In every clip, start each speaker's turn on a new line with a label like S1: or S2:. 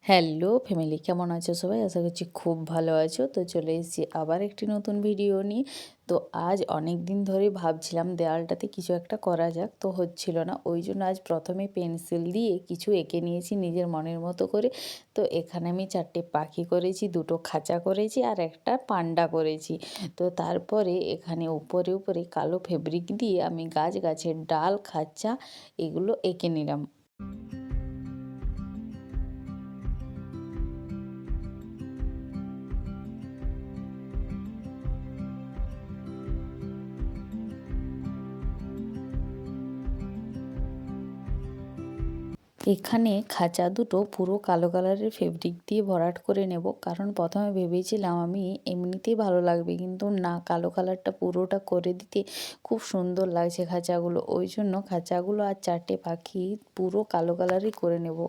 S1: Hello family, কেমন আছো সবাই? আশা করছি খুব ভালো আছো। তো চলে এসেছি আবার একটি নতুন ভিডিও নিয়ে। তো আজ অনেক দিন ধরে ভাবছিলাম দেওয়ালটাতে কিছু একটা করা যাক, তো হচ্ছিল না। ওই জন্য আজ প্রথমে পেন্সিল দিয়ে কিছু এঁকে নিয়েছি নিজের মনের মতো করে। তো এখানে আমি 4টে পাখি করেছি, 2টো খাঁচা করেছি আর একটা পান্ডা করেছি। তো তারপরে এখানে উপরে উপরে কালো ফেব্রিক দিয়ে আমি গাছের ডাল, খাঁচা এগুলো এঁকে নিলাম। এখানে খাঁচা দুটো পুরো কালো কালারের ফেব্রিক দিয়ে ভরাট করে নেব, কারণ প্রথমে ভেবেছিলাম আমি এমনিতেই ভালো লাগবে, কিন্তু না, কালো কালারটা পুরোটা করে দিতে খুব সুন্দর লাগছে খাঁচাগুলো। ওই জন্য খাঁচাগুলো আর 4টে পাখি পুরো কালো কালারই করে নেব।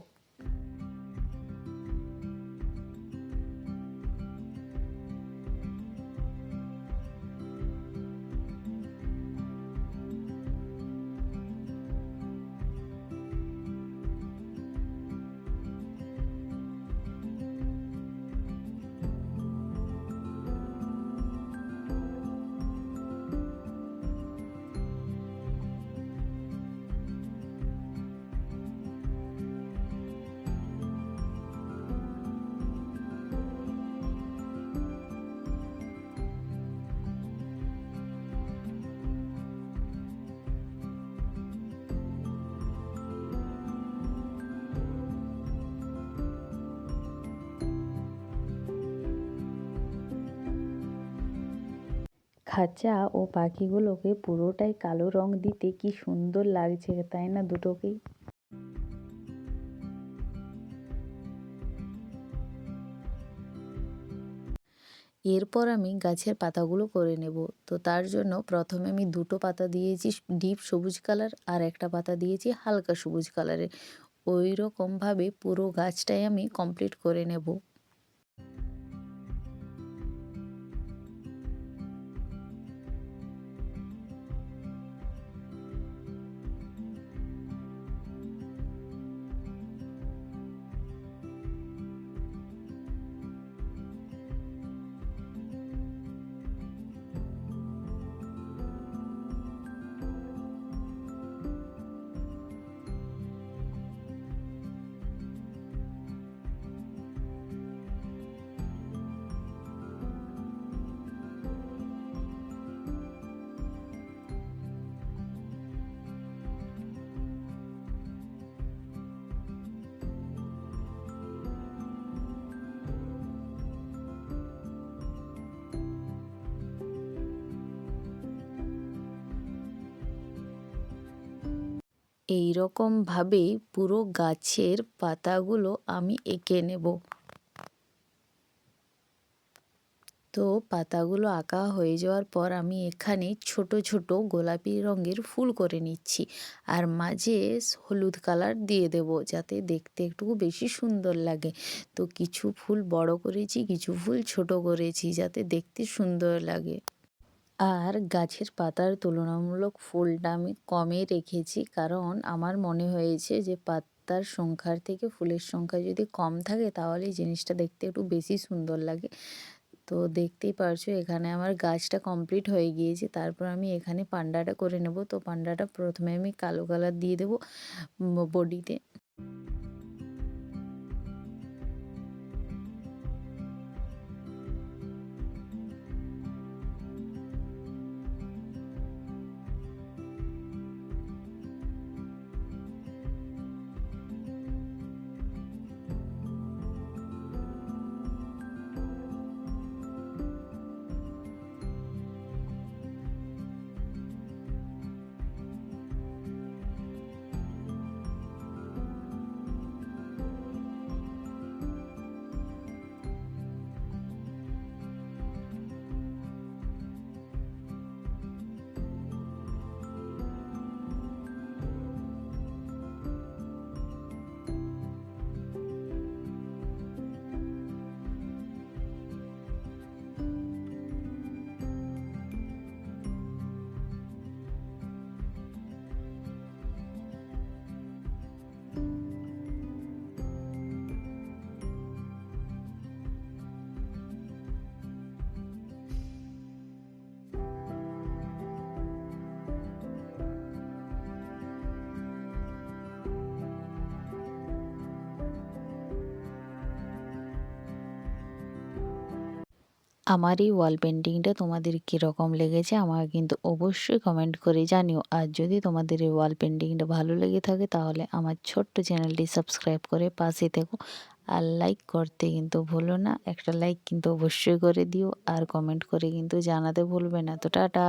S1: খাঁচা ও পাখিগুলোকে পুরোটাই কালো রং দিতে কি সুন্দর লাগছে, তাই না দুটোকেই? এরপর আমি গাছের পাতাগুলো করে নেব। তো তার জন্য প্রথমে আমি 2টো পাতা দিয়েছি ডিপ সবুজ কালার আর একটা পাতা দিয়েছি হালকা সবুজ কালারের। ওই রকমভাবে পুরো গাছটাই আমি কমপ্লিট করে নেব। এই রকমভাবে পুরো গাছের পাতাগুলো আমি এঁকে নেব। তো পাতাগুলো আঁকা হয়ে যাওয়ার পর আমি এখানে ছোট ছোট গোলাপি রঙের ফুল করে নিচ্ছি, আর মাঝে হলুদ কালার দিয়ে দেব, যাতে দেখতে একটু বেশি সুন্দর লাগে। তো কিছু ফুল বড় করেছি, কিছু ফুল ছোট করেছি, যাতে দেখতে সুন্দর লাগে। আর গাছের পাতার তুলনামূলক ফুলটা আমি কমই রেখেছি, কারণ আমার মনে হয়েছে যে পাতার সংখ্যার থেকে ফুলের সংখ্যা যদি কম থাকে তাহলে জিনিসটা দেখতে একটু বেশি সুন্দর লাগে। তো দেখতেই পারছো এখানে আমার গাছটা কমপ্লিট হয়ে গিয়েছে। তারপর আমি এখানে পান্ডাটা করে নেব। তো পান্ডাটা প্রথমে আমি কালো কালার দিয়ে দেবো বডিতে। আমার এই ওয়াল পেন্টিংটা তোমাদের কীরকম লেগেছে আমাকে কিন্তু অবশ্যই কমেন্ট করে জানিও। আর যদি তোমাদের এই ওয়াল পেন্টিংটা ভালো লেগে থাকে তাহলে আমার ছোট্ট চ্যানেলটি সাবস্ক্রাইব করে পাশে থেকো। আর লাইক করতে কিন্তু ভুলো না, একটা লাইক কিন্তু অবশ্যই করে দিও আর কমেন্ট করে কিন্তু জানাতে ভুলবে না। তো টাটা।